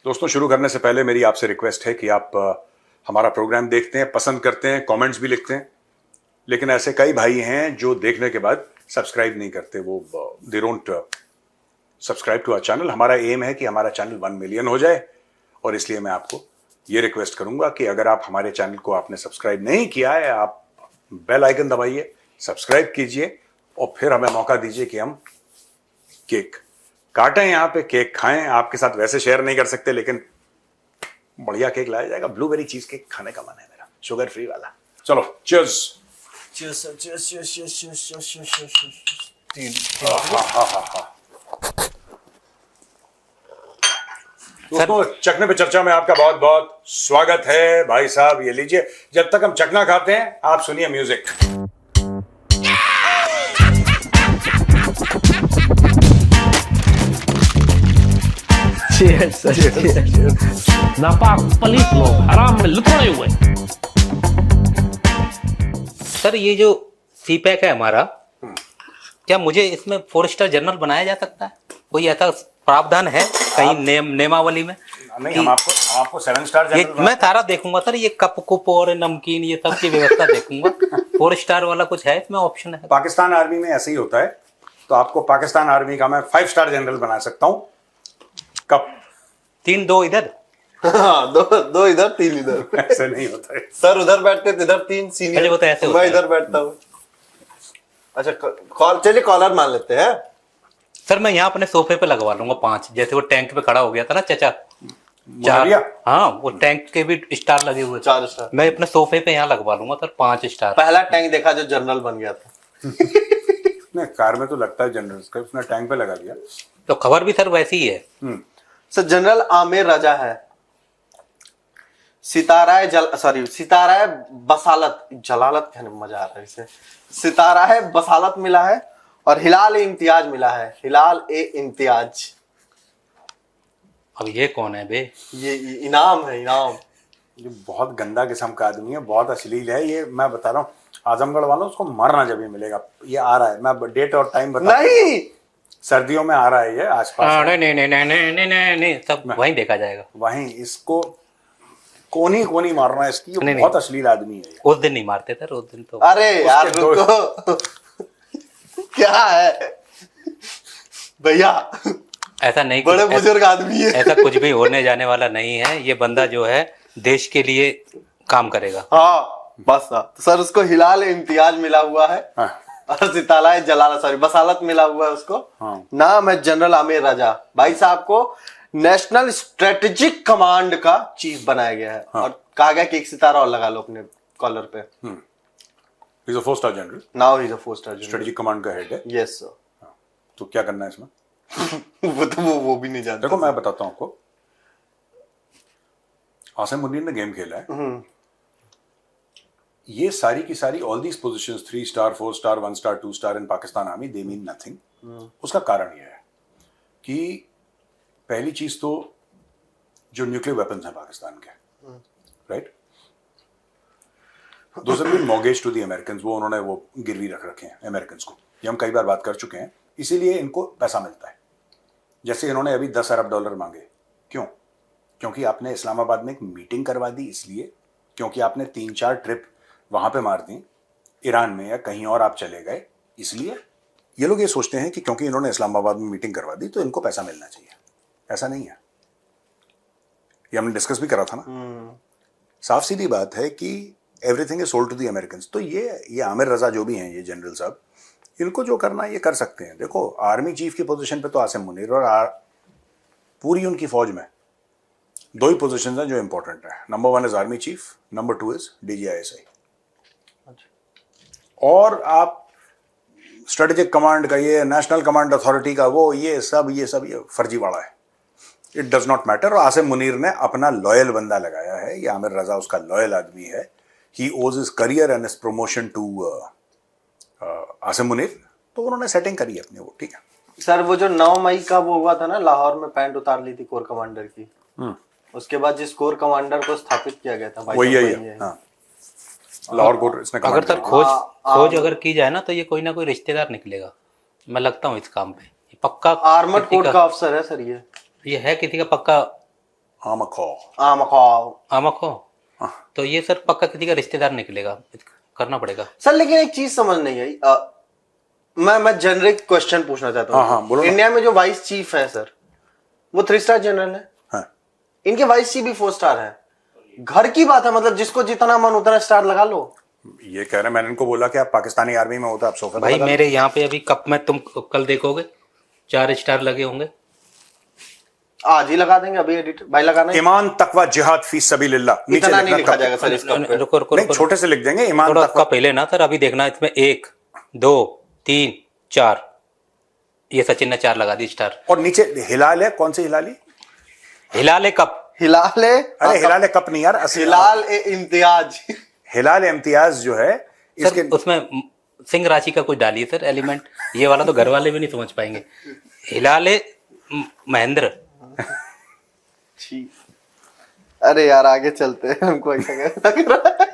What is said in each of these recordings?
दोस्तों, शुरू करने से पहले मेरी आपसे रिक्वेस्ट है कि आप हमारा प्रोग्राम देखते हैं, पसंद करते हैं, कमेंट्स भी लिखते हैं, लेकिन ऐसे कई भाई हैं जो देखने के बाद सब्सक्राइब नहीं करते। वो they don't subscribe to our channel. हमारा एम है कि हमारा चैनल 1 मिलियन हो जाए, और इसलिए मैं आपको ये रिक्वेस्ट करूंगा कि अगर आप हमारे चैनल को आपने सब्सक्राइब नहीं किया है, आप बेल आइकन दबाइए, सब्सक्राइब कीजिए और फिर हमें मौका दीजिए कि हम केक काटें, यहाँ पे केक खाएं। आपके साथ वैसे शेयर नहीं कर सकते, लेकिन बढ़िया केक लाया जाएगा। ब्लूबेरी चीज केक खाने का मन है मेरा, शुगर फ्री वाला। चलो, cheers. Cheers cheers cheers cheers cheers cheers. दोस्तों, चखने पे चर्चा में आपका बहुत बहुत स्वागत है। भाई साहब, ये लीजिए। जब तक हम चखना खाते हैं, आप सुनिए म्यूजिक। Cheers, cheers. नापाक पलीस लोग हराम में लुथड़े हुए। सर, ये जो सी पैक है हमारा, क्या मुझे इसमें 4 स्टार जनरल बनाया जा सकता है? कोई ऐसा प्रावधान है कहीं नेमावली में? नहीं, हम आपको 7 स्टार जनरल मैं सारा देखूंगा सर, ये कप कुप और नमकीन ये सब की व्यवस्था देखूंगा। 4 स्टार वाला कुछ है इसमें ऑप्शन है? पाकिस्तान आर्मी में ऐसे ही होता है, तो आपको पाकिस्तान आर्मी का मैं 5 स्टार जनरल बना सकता हूं। कप 3 2 इधर। हाँ, दो इधर 3 इधर। ऐसे नहीं होता है सर उधर बैठते थे, इधर 3 सीनियर। वो तो ऐसे होता मैं है। इधर बैठता हूँ। अच्छा, चलिए कॉलर मान लेते हैं। सर, मैं यहाँ अपने सोफे पे लगवा लूंगा 5, जैसे वो टैंक पे खड़ा हो गया था ना चाचा। 4। मुहैया? हाँ, वो टैंक के भी स्टार लगे हुए। 4 स्टार। मैं अपने सोफे पे यहाँ लगवा लूंगा सर 5 स्टार। पहला टैंक देखा जो जनरल बन गया था। नहीं, कार में तो लगता है जनरल का, उसने टैंक पे लगा दिया। तो खबर भी सर वैसी ही है। सर, जनरल आमिर रजा है। सिताराए बसालत, जलालत कहने में मजा आ रहा है इसे। सिताराए बसालत मिला है और हिलाल ए इम्तियाज मिला है। हिलाल ए इम्तियाज। अब ये कौन है बे? ये इनाम है, इनाम। ये बहुत गंदा किस्म का आदमी है, बहुत अश्लील है ये। मैं बता रहा हूँ, आजमगढ़ वालों, उसको मरना जब ही मिलेगा। ये आ रहा है, मैं डेट और टाइम बता। नहीं, सर्दियों में आ रहा है ये, आसपास। नहीं, सब वहीं देखा जाएगा। वहीं इसको कोनी मारना है इसकी। ये बहुत अश्लील आदमी है ये। उस दिन नहीं मारते थे, उस दिन तो। अरे यार रुको। क्या है भैया, ऐसा नहीं, बड़े बुजुर्ग आदमी है। ऐसा कुछ भी होने जाने वाला नहीं है। ये बंदा जो है देश के लिए काम करेगा। हाँ बस। तो सर, उसको हिलाल इम्तियाज मिला हुआ है। हाँ। और सितारा बसालत मिला हुआ है उसको। हाँ। नाम है जनरल आमिर रजा। भाई साहब को नेशनल स्ट्रेटेजिक कमांड का चीफ बनाया गया है। हाँ। और कहा गया कि 1 सितारा और लगा लो अपने कॉलर पे। He's a 4 star general, now he is a 4 star general. Strategic command का हेड है। Yes sir. तो क्या करना है इसमें? वो भी नहीं जानते। देखो, मैं बताता हूँ आपको। आसिम मुनीर ने गेम खेला है। ये सारी की सारी, all these positions, 3 star, 4 star, 1 star, 2 star in Pakistan army, they mean nothing. उसका कारण यह है कि पहली चीज तो जो न्यूक्लियर वेपन्स हैं पाकिस्तान के, right, those have been mortgage to the American. वो उन्होंने वो गिरवी रख रखे हैं अमेरिकन को। ये हम कई बार बात कर चुके हैं। इसीलिए इनको पैसा मिलता है। जैसे इन्होंने अभी $10 अरब मांगे। क्यों? क्योंकि आपने इस्लामाबाद में एक मीटिंग करवा दी, इसलिए। क्योंकि आपने 3-4 ट्रिप वहां पे मार दी ईरान में, या कहीं और आप चले गए, इसलिए। ये लोग ये सोचते हैं कि क्योंकि इन्होंने इस्लामाबाद में मीटिंग करवा दी तो इनको पैसा मिलना चाहिए। ऐसा नहीं है। ये हमने डिस्कस भी करा था ना। साफ सीधी बात है कि everything is sold to the American. तो ये आमिर रजा जो भी हैं, ये जनरल साहब, इनको जो करना है ये कर सकते हैं। देखो, आर्मी चीफ की पोजीशन पे तो आसिम मुनीर, और पूरी उनकी फौज में 2 ही पोजीशंस हैं जो इंपॉर्टेंट है। Number 1 is army chief, number 2 is DGISI। और आप स्ट्रेटेजिक कमांड का, ये नेशनल कमांड अथॉरिटी का, वो ये सब ये फर्जीवाड़ा है। It does not matter. और आसिम मुनीर ने अपना लॉयल बंदा लगाया है। ये आमिर रजा उसका लॉयल आदमी है। He owes his career and his promotion to Asim Munir. तो उन्होंने सेटिंग करी अपनी, वो ठीक है। सर, वो जो 9 मई का वो हुआ था ना, लाहौर में पैंट उतार ली थी कोर कमांडर की। उसके बाद जिस कोर कमांडर को स्थापित किया गया था, वही है। हाँ, लाहौर कोर इसने अगर सर खोज अगर की जाए ना, तो ये कोई ना कोई रिश्तेदार निकलेगा। मैं लगता हूँ इस काम पे। ये पक्का आर्मड कोर का अफसर है सर। ये है किसी का पक्का आमखो। आमको। तो ये सर पक्का किसी का रिश्तेदार निकलेगा, करना पड़ेगा सर। लेकिन एक चीज समझ नहीं आई, मैं जेनरिक क्वेश्चन पूछना चाहता हाँ, हाँ, बोलो हूँ। ना। इंडिया में जो वाइस चीफ है सर, वो 3 स्टार जनरल है। हाँ। इनके वाइस चीफ भी 4 स्टार है। घर की बात है, मतलब जिसको जितना मन उतना स्टार लगा लो। ये कह रहे हैं, मैंने इनको बोला कि आप पाकिस्तानी आर्मी में होता आप सोफे पे भाई। लगा लो। मेरे यहाँ पे अभी कप में तुम कल देखोगे 4 स्टार लगे होंगे। आज ही लगा देंगे, अभी एडिटर भाई लगाना है। ईमान तकवा जिहाद फी सबीलिल्लाह। नीचे इतना नहीं लिखना लिखा कप। जाएगा सर इस कप पे। रुको नहीं, छोटे से लिख देंगे ईमान थोड़ा तकवा। पहले ना सर, अभी देखना इसमें 1 2 3 4, ये सचिन ने 4 लगा दी स्टार। और नीचे हिलाल है, कौन सी हिलाली? हिलाले कप। हिलाल है। अरे हिलाल कप नहीं यार, हिलाल ए इम्तियाज। हिलाल इम्तियाज जो है सर इसके उसमें सिंह राशि का कुछ डालिए सर एलिमेंट, ये वाला तो घर वाले भी नहीं समझ पाएंगे। हिलाले महेंद्र। ठीक। अरे यार आगे चलते हैं, हमको ऐसा लग रहा है।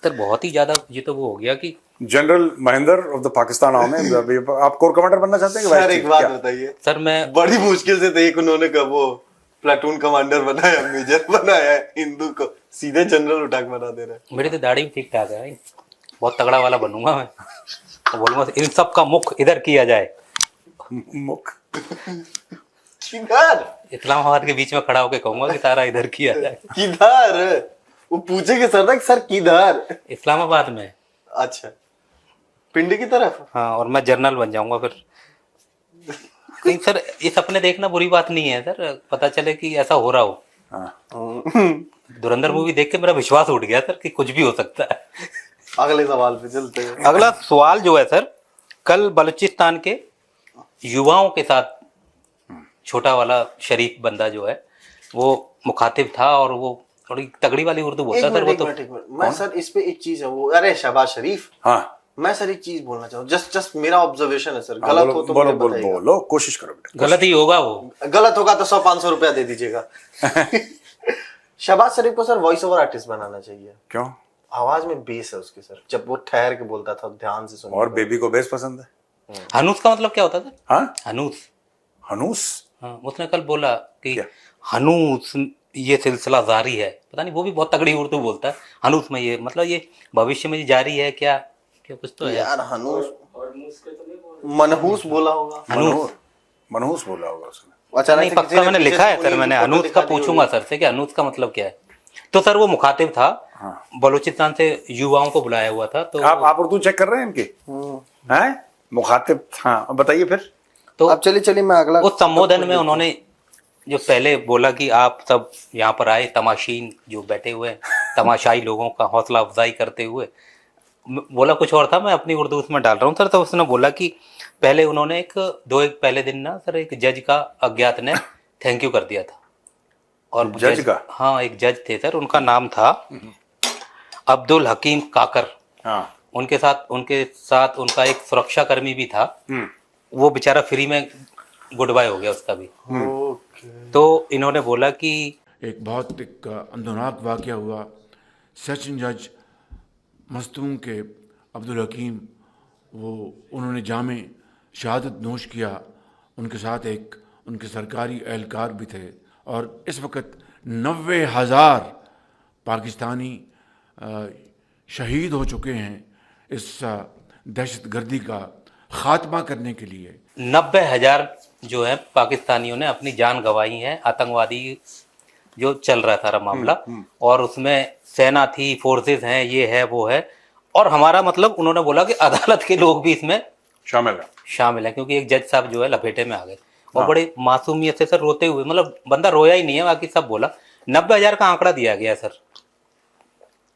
सर बहुत ही ज्यादा ये तो वो हो गया कि general Mahendra of the Pakistan army. आप कोर कमांडर बनना चाहते हैं कि वाइस सर चीफ? एक बात क्या? बताइए, सर मैं बड़ी मुश्किल से तो एक उन्होंने कब वो प्लाटून कमांडर बनाया, मेजर बनाया, हिंदू को सीधे जनरल उठा के बना दे रहे हैं। मेरी तो दाढ़ी भी ठीक ठाक है भाई, बहुत तगड़ा वाला बनूंगा मैं। तो बोलूंगा इन सब का मुख इधर किया जाए, मुख किधर? इस्लामाबाद के बीच में खड़ा होकर कहूंगा कि सारा इधर किया जाए। किधर? वो पूछेंगे सर किधर? इस्लामाबाद में। अच्छा, पिंडी की तरफ। हाँ, और मैं जनरल बन जाऊंगा फिर। नहीं सर, ये सपने देखना बुरी बात नहीं है सर, पता चले कि ऐसा हो रहा हो। हाँ। धुरंधर मूवी देख के मेरा विश्वास उठ गया सर कि कुछ भी हो सकता है। अगले सवाल पे चलते हैं। अगला सवाल जो है सर, कल बलूचिस्तान के युवाओं के साथ छोटा वाला शरीफ बंदा जो है वो मुखातिब था, और वो थोड़ी तगड़ी वाली उर्दू बोलता सर। वो तो एक मिनट। मैं सर इस पे एक चीज है वो, अरे शहबाज शरीफ। हाँ, मैं सर एक चीज बोलना चाहूँ, जस्ट मेरा ऑब्जर्वेशन है सर। हाँ, गलत बोलो, हो तो बोलो, मुझे बोलो, बताइएगा। बोलो, कोशिश करो बेटा। गलत ही होगा वो। गलत होगा तो 100-500 रुपया दे दीजिएगा। शहबाज शरीफ को सर वॉइस ओवर आर्टिस्ट बनाना चाहिए। क्यों? आवाज में बेस है उसकी सर, जब वो ठहर के बोलता था ध्यान से सुनिए। और बेबी को बेस पसंद है। हनूस का मतलब क्या होता था? हाँ, हनूस। हनूस। हाँ, उसने कल बोला कि क्या? हनूस ये सिलसिला जारी है। पता नहीं, वो भी बहुत तगड़ी उर्दू बोलता है। हनूस में ये मतलब ये भविष्य में जारी है क्या, क्या कुछ तो है यार हनूस मनहूस बोला होगा। मनहूस बोला होगा उसने। अचानक नहीं, से किसी पक्का ने मैंने पीछे लिखा से है पूरी सर, मैंने फोटो अनूस दिखा का दी पूछूंगा होगी। सर से कि अनूस का मतलब क्या है। तो सर वो मुखातिब था, बलूचिस्तान से युवाओं को बुलाया हुआ था। तो आप उर्दू चेक कर रहे हैं इनकी? हैं? मुखातिब। हाँ, अब बताइए फिर। तो अब चलिए मैं अगला। उस संबोधन में उन्होंने जो पहले बोला कि आप सब यहाँ पर आए, तमाशीन जो बैठे हुए हैं, तमाशाई लोगों का हौसला अफजाई करते हुए, बोला कुछ और था, मैं अपनी उर्दू उसमें डाल रहा हूँ सर। तो उसने बोला कि पहले उन्होंने एक पहले दिन ना सर एक जज का अज्ञात ने थैंक यू कर दिया था। और जज का? हाँ, एक जज थे सर, उनका नाम था अब्दुल हकीम काकर। हाँ। उनके साथ उनका एक सुरक्षा कर्मी भी था। वो बेचारा फ्री में गुड बाय हो गया उसका भी। तो इन्होंने बोला कि एक बहुत अंदरनाक वाक़या हुआ। सेशन जज मस्तूम के अब्दुल हकीम, वो उन्होंने जामे शहादत नोश किया। उनके साथ एक उनके सरकारी एहलकार भी थे, और इस वक्त 90,000 पाकिस्तानी शहीद हो चुके हैं इस दहशतगर्दी का ख़ात्मा करने के लिए। 90,000 जो है पाकिस्तानियों ने अपनी जान गंवाई है। आतंकवादी जो चल रहा था मामला, और उसमें सेना थी, फोर्सेस हैं, ये है वो है। और हमारा मतलब उन्होंने बोला कि अदालत के लोग भी इसमें शामिल है, क्योंकि एक जज साहब जो है लपेटे में आ गए। और बड़े मासूमियत से सर रोते हुए, मतलब बंदा रोया ही नहीं है, बाकी सब बोला। 90,000 का आंकड़ा दिया गया सर।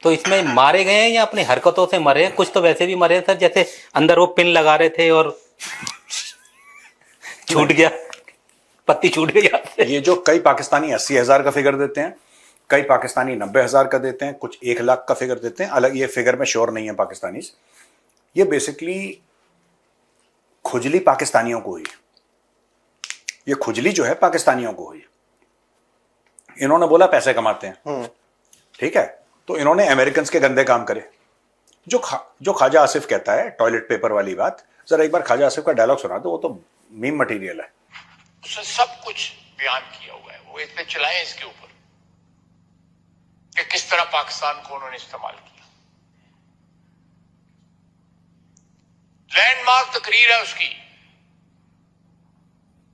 तो इसमें मारे गए हैं या अपनी हरकतों से मरे हैं? कुछ तो वैसे भी मरे हैं सर, जैसे अंदर वो पिन लगा रहे थे और छूट गया, पत्ती छूट गई हाथ से। ये जो कई पाकिस्तानी 80,000 का फिगर देते हैं, कई पाकिस्तानी 90,000 का देते हैं, कुछ 1 लाख का फिगर देते हैं। अलग ये फिगर में श्योर नहीं है पाकिस्तानी। ये बेसिकली खुजली पाकिस्तानियों को हुई। ये खुजली जो है पाकिस्तानियों को हुई। इन्होंने बोला पैसे कमाते हैं, ठीक है, तो इन्होंने अमेरिकन के गंदे काम करे। जो ख्वाजा आसिफ कहता है टॉयलेट पेपर वाली बात, जरा एक बार ख्वाजा आसिफ का डायलॉग सुना दो, वो तो मीम मटेरियल है। उसे सब कुछ बयान किया हुआ है, वो इतने चलाएं इसके ऊपर कि किस तरह पाकिस्तान को उन्होंने इस्तेमाल किया। लैंडमार्क तकरीर है उसकी,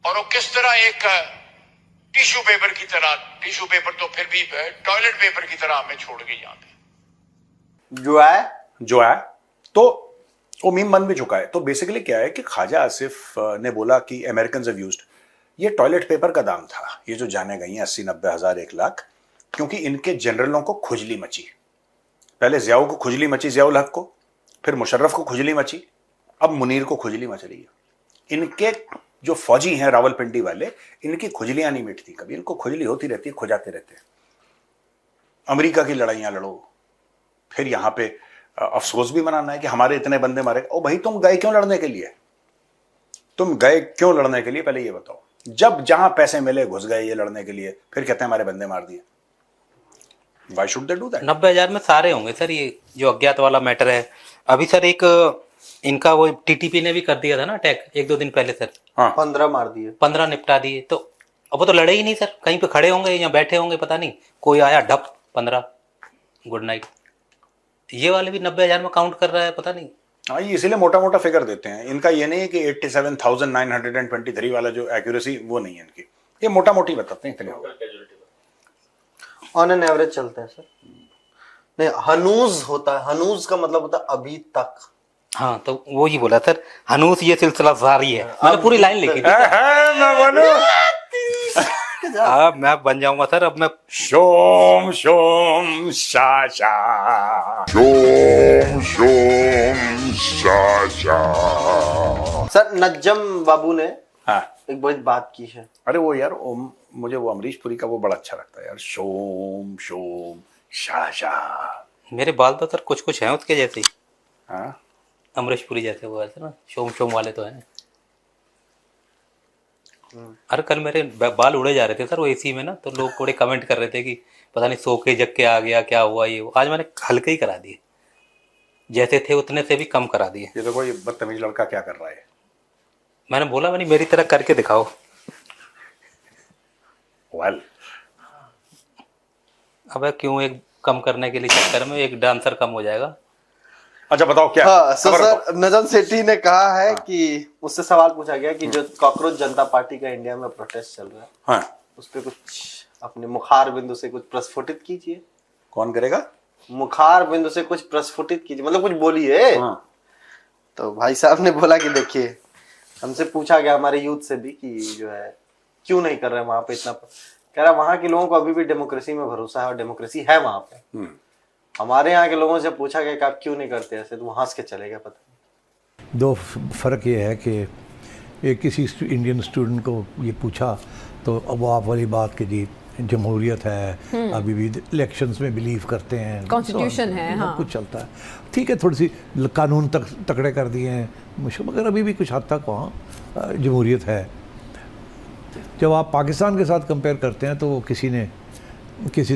और वो किस तरह एक टिश्यू पेपर की तरह, टिश्यू पेपर तो फिर भी टॉयलेट पेपर की तरह हमें छोड़ गई यहां पे जो है तो वो मीम बन भी चुका है। तो बेसिकली क्या है कि ख्वाजा आसिफ ने बोला कि अमेरिकन हैव यूज्ड, ये टॉयलेट पेपर का दाम था, ये जो जाने गई हैं 80-90 हज़ार 1 लाख, क्योंकि इनके जनरलों को खुजली मची। पहले जियाऊ को खुजली मची, जियाउल हक को, फिर मुशर्रफ को खुजली मची, अब मुनीर को खुजली मच रही है। इनके जो फौजी हैं रावलपिंडी वाले, इनकी खुजलियां नहीं मिटती कभी, इनको खुजली होती रहती है, खुजाते रहते हैं। अमेरिका की लड़ाइयां लड़ो, फिर यहां पे अफसोस भी मनाना है कि हमारे इतने बंदे मारे। ओ भाई, तुम गए क्यों लड़ने के लिए? तुम गए क्यों लड़ने के लिए, पहले ये बताओ। जब जहां पैसे मिले घुस गए ये लड़ने के लिए, फिर कहते हैं हमारे बंदे मार दिए। Why should they do that? 90,000 में सारे होंगे सर। ये जो अज्ञात वाला मैटर है, अभी सर एक इनका वो टीटीपी ने भी कर दिया था ना अटैक 1-2 दिन पहले सर। हाँ, 15 मार दिए, 15 निपटा दिए। तो अब वो तो लड़े ही नहीं सर, कहीं पे खड़े होंगे या बैठे होंगे, पता नहीं, कोई आया ढप 15 गुड नाइट। ये वाले भी 90,000 में काउंट कर रहा है, पता नहीं। हाँ, ये इसीलिए मोटा मोटा फिगर देते हैं। इनका ये नहीं है कि 87,923 वाला जो एक्यूरेसी, वो नहीं है इनकी, ये मोटा मोटी बताते हैं इतने होगा। ऑन एन एवरेज चलते हैं सर। नहीं, हनूज होता है, हनूज का मतलब होता है अभी तक। हाँ, तो वो ही बोला सर, हनूस ये सिलसिला जारी है। मैंने पूरी लाइन लिखी थी। मैं बोलूं, अब मैं बन जाऊंगा सर। अब मैं शोम शोम शाशा, सर नज्जम बाबू ने हाँ, एक बड़ी बात की है। अरे वो यार, मुझे वो अमरीश पुरी का वो बड़ा अच्छा लगता है यार, शोम शोम शाशा। मेरे बाल तो सर कुछ कुछ हैं उसके जैसे ही, हाँ, अमरीश पुरी जैसे वो ऐसे ना, शोम शोम वाले तो हैं। अरे कल मेरे बाल उड़े जा रहे थे सर वो एसी में ना, तो लोग थोड़े कमेंट कर रहे थे कि पता नहीं सो के जग के आ गया, क्या हुआ ये वो। आज मैंने हल्के ही करा दिए, जैसे थे उतने से भी कम करा दिए। ये देखो ये बदतमीज लड़का क्या कर रहा है। मैंने बोला, मैंने मेरी तरह करके दिखाओ। वेल, अब क्यों एक कम करने के लिए चक्कर में एक डांसर कम हो जाएगा। अच्छा बताओ क्या हाँ, खबर सर बताओ। नजम सेठी ने कहा है कि उससे सवाल पूछा गया कि जो कॉकरोच जनता पार्टी का इंडिया में प्रोटेस्ट चल रहा है, हाँ, उस पर कुछ अपने मुखार बिंदु से कुछ प्रस्फुटित कीजिए। कौन करेगा? मुखार बिंदु से कुछ प्रस्फुटित कीजिए, मतलब कुछ बोलिए। हाँ, तो भाई साहब ने बोला कि देखिए, हमसे पूछा गया हमारे यूथ से भी कि जो है क्यों नहीं कर रहे वहां पे इतना। कह रहा वहां के लोगों को अभी भी डेमोक्रेसी में भरोसा है और डेमोक्रेसी है वहां पे। हमारे यहाँ के लोगों से पूछा गया कि आप क्यों नहीं करते ऐसे, तो वो हंस के चले गए। पता नहीं। दो फ़र्क ये है कि एक किसी इंडियन स्टूडेंट को ये पूछा तो अब वो आप वाली बात कि जी जमहूरियत है, अभी भी इलेक्शंस में बिलीव करते हैं, कॉन्स्टिट्यूशन है, हाँ, कुछ चलता है, ठीक है, थोड़ी सी कानून तकड़े कर दिए हैं, मगर अभी भी कुछ हद तक वहाँ जमहूरियत है। जब आप पाकिस्तान के साथ कंपेयर करते हैं तो किसी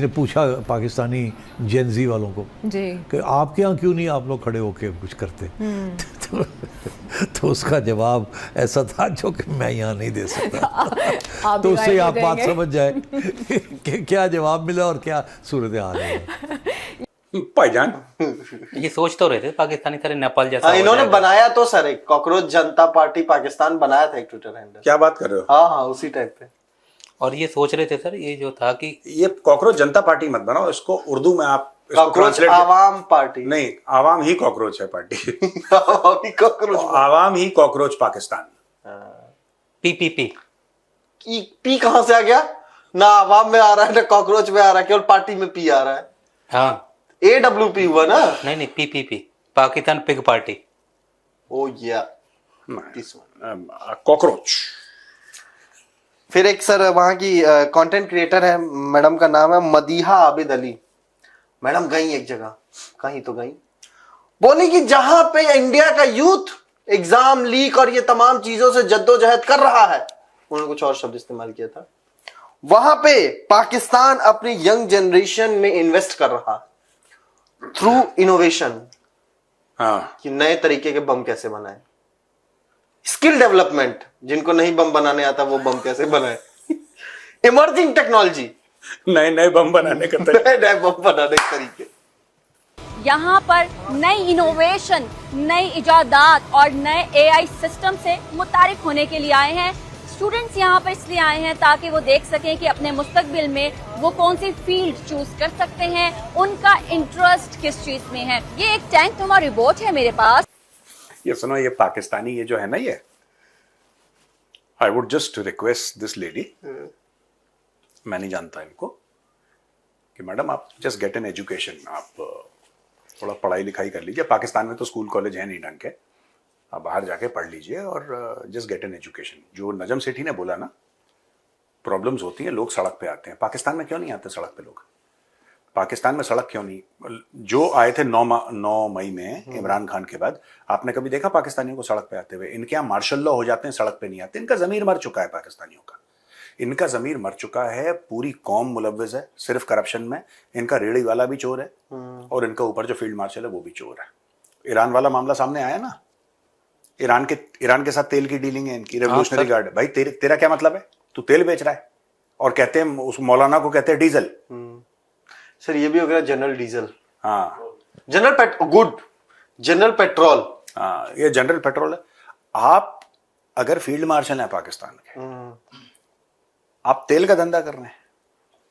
ने पूछा पाकिस्तानी जेनजी वालों को जी कि आपके यहाँ क्यों नहीं आप लोग खड़े होके कुछ करते। तो उसका जवाब ऐसा था जो कि मैं यहाँ नहीं दे सकता। तो उससे आप बात समझ जाए कि क्या जवाब मिला और क्या सूरत हाल है। भाईजान, ये सोच तो रहे थे पाकिस्तानी तरह नेपाल जैसा हाँ, हो इन्होंने जाएगा। बनाया तो सर एक कॉकरोच जनता पार्टी पाकिस्तान बनाया था एक ट्विटर हैंडल। क्या बात कर रहे हो? हाँ हाँ, उसी टाइप पे। और ये सोच रहे थे सर, ये जो था कि ये कॉकरोच जनता पार्टी मत बनाओ, इसको उर्दू में आप इसको कॉकरोच translate- आवाम पार्टी। नहीं, आवाम ही कॉकरोच है पार्टी। कॉकरोच आवाम ही कॉकरोच पाकिस्तान। पीपीपी। पी कहां से आ गया? ना आवाम में आ रहा है ना कॉकरोच में आ रहा है, केवल पार्टी में पी आ रहा है। हाँ, AWP हुआ ना। नहीं पीपीपी, पाकिस्तान पिग पार्टी। ओ या कॉकरोच। फिर एक सर वहां की कंटेंट क्रिएटर है, मैडम का नाम है मदीहा आबिद अली। मैडम गई एक जगह, कहीं तो गई, बोली कि जहां पे इंडिया का यूथ एग्जाम लीक और ये तमाम चीजों से जद्दोजहद कर रहा है, उन्होंने कुछ और शब्द इस्तेमाल किया था, वहां पे पाकिस्तान अपनी यंग जनरेशन में इन्वेस्ट कर रहा थ्रू इनोवेशन। हाँ, कि नए तरीके के बम कैसे बनाए, स्किल डेवलपमेंट, जिनको नहीं बम बनाने आता वो बम कैसे बनाए। इमर्जिंग टेक्नोलॉजी, नए नए बम बनाने का तरीका। नए नए बम बनाने के तरीके। यहाँ पर नई इनोवेशन, नई इजादात और नए एआई सिस्टम से मुतारिफ होने के लिए आए हैं। स्टूडेंट्स यहाँ पर इसलिए आए हैं ताकि वो देख सकें कि अपने मुस्तकबिल में वो कौन सी फील्ड चूज कर सकते हैं, उनका इंटरेस्ट किस चीज में है। ये एक टैंक नुमा रोबोट है मेरे पास। ये सुनो, ये पाकिस्तानी ये जो है ना, ये I would just request this lady, मैं नहीं जानता इनको, कि मैडम आप जस्ट गेट एन एजुकेशन, आप थोड़ा पढ़ाई लिखाई कर लीजिए। पाकिस्तान में तो स्कूल कॉलेज है नहीं ढंग के, आप बाहर जाके पढ़ लीजिए और जस्ट गेट एन एजुकेशन। जो नजम सेठी ने बोला ना, प्रॉब्लम्स होती हैं, लोग सड़क पे आते हैं। पाकिस्तान में क्यों नहीं आते सड़क पे लोग? पाकिस्तान में सड़क क्यों नहीं? जो आए थे 9 मई में इमरान खान के बाद, आपने कभी देखा पाकिस्तानियों को सड़क पे आते हुए? इनके यहाँ मार्शल लॉ हो जाते हैं, सड़क पे नहीं आते। इनका जमीर मर चुका है पाकिस्तानियों का, इनका जमीर मर चुका है। पूरी कौम मुलव्वस है सिर्फ करप्शन में। इनका रेड़ी वाला भी चोर है और इनका ऊपर जो फील्ड मार्शल है वो भी चोर है। ईरान वाला मामला सामने आया ना, ईरान के साथ तेल की डीलिंग है इनकी, रेवोल्यूशनरी गार्ड। भाई तेरा क्या मतलब है? तू तेल बेच रहा है और कहते हैं उस मौलाना को कहते हैं डीजल। सर ये भी हो गया जनरल डीजल। हाँ, जनरल पेट्रोल। हाँ, ये जनरल पेट्रोल है। आप अगर फील्ड मार्शल है पाकिस्तान के, आप तेल का धंधा कर रहे हैं,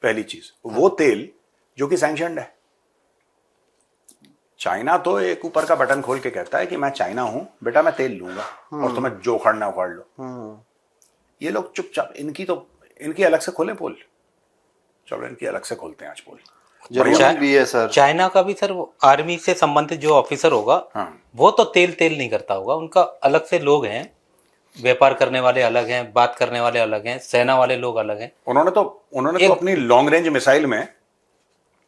पहली चीज वो तेल जो कि सैंक्शनड है। चाइना तो एक ऊपर का बटन खोल के कहता है कि मैं चाइना हूं बेटा, मैं तेल लूंगा और तुम्हें जो उखाड़ना उखाड़ लो। ये लोग चुपचाप, इनकी अलग से खोले पोल। चलो इनकी अलग से खोलते हैं आज पोल। जरूरी भी है सर। चाइना का भी सर आर्मी से संबंधित जो ऑफिसर होगा, हाँ। वो तो तेल नहीं करता होगा। उनका अलग से लोग हैं, व्यापार करने वाले अलग हैं, बात करने वाले अलग हैं, सेना वाले लोग अलग हैं। उन्होंने तो अपनी लॉन्ग रेंज मिसाइल में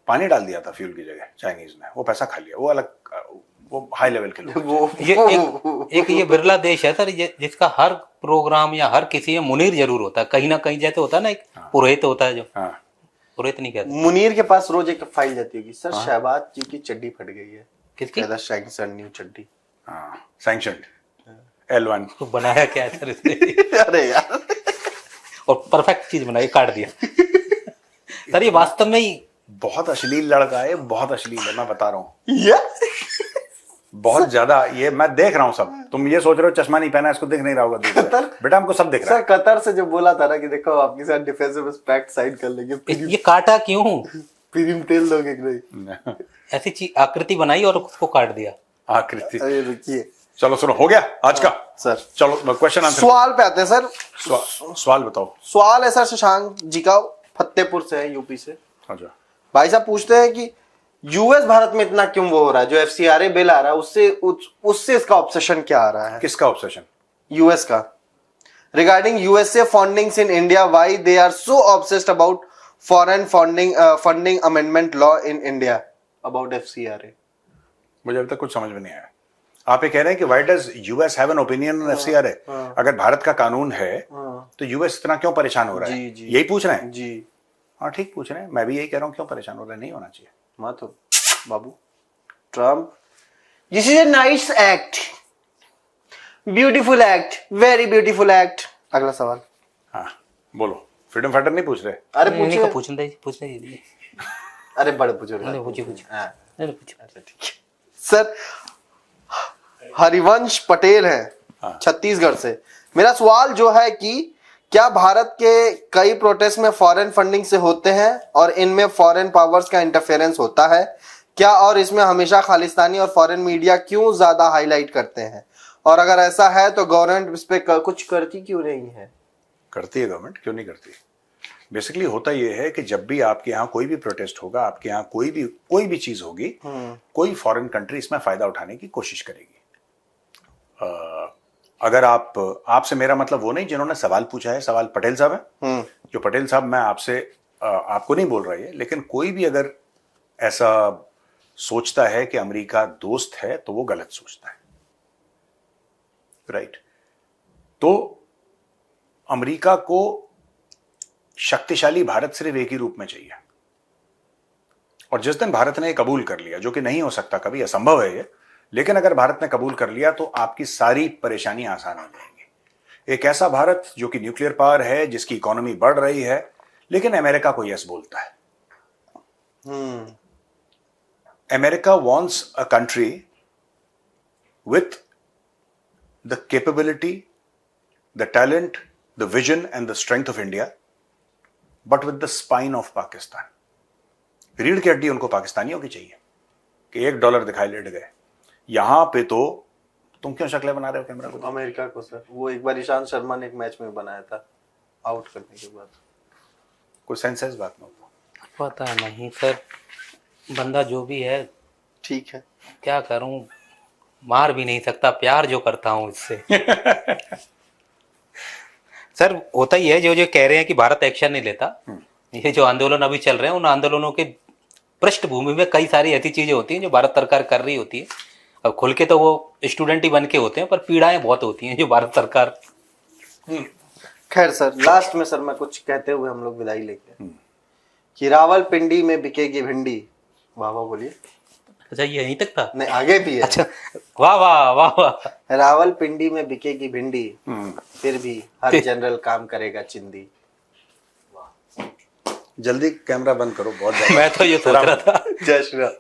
पानी डाल दिया था फ्यूल की जगह, चाइनीज ने। वो पैसा खा लिया। वो अलग, वो हाई लेवल के लोग। वो ये एक ये बिरला देश है सर जिसका हर प्रोग्राम या हर किसी में मुनीर जरूर होता है कहीं ना कहीं। जैसे होता है ना, एक पुरोहित होता है, जो पुरोहित नहीं कहते, मुनीर के पास रोज एक फाइल जाती होगी, सर शहबाज जी की चड्डी फट गई है। किसकी? सैंक्शन न्यू चड्डी। हाँ, सैंक्शनड L1। तो बनाया क्या है सर इसने? अरे यार, और परफेक्ट चीज बनाई, काट दिया सर। ये वास्तव में ही बहुत अश्लील लड़का है, बहुत अश्लील है, मैं बता रहा हूँ। ये बहुत ज्यादा। ये मैं देख रहा हूँ सब। तुम ये सोच रहे हो चश्मा नहीं पहना, इसको दिख नहीं रहा होगा दूर से। बेटा हमको सब दिख रहा सर कतर से जो बोला था ना कि देखो आपके साथ डिफेंसिव एस्पेक्ट साइन कर लेंगे, ये काटा क्यों? प्रीमियम तेल दोगे कि नहीं? है। ऐसी चीज आकृति बनाई और उसको काट दिया। आकृति। अरे रुकिए चलो सुनो, हो गया आज का सर। चलो क्वेश्चन आंसर। सवाल पे आते हैं सर। सवाल बताओ। सवाल है सर शशांक जी का, फतेहपुर से है, यूपी से। अच्छा भाई साहब पूछते हैं कि यूएस भारत में इतना क्यों वो हो रहा है, जो FCRA बिल आ रहा है उससे इसका ऑब्सेशन क्या आ रहा है? किसका ऑब्सेशन? यूएस का। Regarding USA fundings in India, why they are so obsessed about foreign funding amendment law in India about FCRA। मुझे अभी तक कुछ समझ में नहीं आया। आप ये कह रहे हैं कि why does US have an opinion on FCRA? अगर भारत का कानून है तो यूएस इतना क्यों परेशान हो रहा है? जी। यही पूछ रहे हैं? जी हाँ ठीक पूछ रहे हैं। मैं भी यही कह रहा हूँ, क्यों परेशान हो रहे हैं? नहीं होना चाहिए। मत हो बाबू। Trump, this is a nice act, beautiful act, very beautiful act. अगला सवाल। हाँ बोलो। फ्रीडम फाइटर नहीं पूछ रहे? अरे पूछने दीजिए। अरे बड़े पूछो। सर हरिवंश पटेल है छत्तीसगढ़ से। मेरा सवाल जो है कि क्या भारत के कई प्रोटेस्ट में फॉरेन फंडिंग से होते हैं और इनमें फॉरेन पावर्स का इंटरफेरेंस होता है क्या, और इसमें हमेशा खालिस्तानी और फॉरेन मीडिया क्यों ज्यादा हाईलाइट करते हैं, और अगर ऐसा है तो गवर्नमेंट इस पे कुछ करती क्यों नहीं है? करती है गवर्नमेंट, क्यों नहीं करती? बेसिकली होता यह है कि जब भी आपके यहाँ कोई भी प्रोटेस्ट होगा, आपके यहाँ कोई भी चीज होगी, कोई फॉरेन कंट्री इसमें फायदा उठाने की कोशिश करेगी। अगर आपसे मेरा मतलब वो नहीं जिन्होंने सवाल पूछा है, सवाल पटेल साहब है। जो पटेल साहब, मैं आपको नहीं बोल रहा है, लेकिन कोई भी अगर ऐसा सोचता है कि अमेरिका दोस्त है तो वो गलत सोचता है। राइट? तो अमेरिका को शक्तिशाली भारत सिर्फ एक ही रूप में चाहिए, और जिस दिन भारत ने कबूल कर लिया, जो कि नहीं हो सकता, कभी असंभव है ये, लेकिन अगर भारत ने कबूल कर लिया तो आपकी सारी परेशानियां आसान हो जाएंगी। एक ऐसा भारत जो कि न्यूक्लियर पावर है, जिसकी इकोनॉमी बढ़ रही है, लेकिन अमेरिका को यस बोलता है। हम्म, America wants a country with the capability, the talent, the vision and the strength of India, but with the spine of Pakistan. रीढ़ की हड्डी उनको पाकिस्तानियों की चाहिए कि $1 दिखाई लेट गए। यहां पे तो तुम क्यों शक्लें बना रहे हो कैमरा को? अमेरिका को सर, वो एक बार ईशांत शर्मा ने एक मैच में बनाया था आउट करने के बाद। कोई सेंस है इस बात में? पता नहीं सर, बंदा जो भी है ठीक है, क्या करूं, मार भी नहीं सकता, प्यार जो करता हूं इससे। सर होता ही है, जो जो कह रहे हैं कि भारत एक्शन नहीं लेता, ये जो आंदोलन अभी चल रहे हैं, उन आंदोलनों के पृष्ठभूमि में कई सारी ऐसी चीजें होती हैं जो भारत सरकार कर रही होती है। अब खुल के तो वो स्टूडेंट ही बन के होते हैं, पर पीड़ाएं बहुत होती हैं जो भारत सरकार। खैर सर, लास्ट में सर मैं कुछ कहते हुए हम लोग विदाई लेंगे कि रावलपिंडी में बिकेगी भिंडी। वाह वाह बोलिए। अच्छा ये यहीं तक था? नहीं, आगे भी है। अच्छा, वाह वाह वाह वाह। रावलपिंडी में बिकेगी भिंडी, फिर भी हर जनरल काम करेगा चिंदी। जल्दी कैमरा बंद करो, बहुत ज्यादा। मैं तो ये सोच रहा था। जय श्री राम।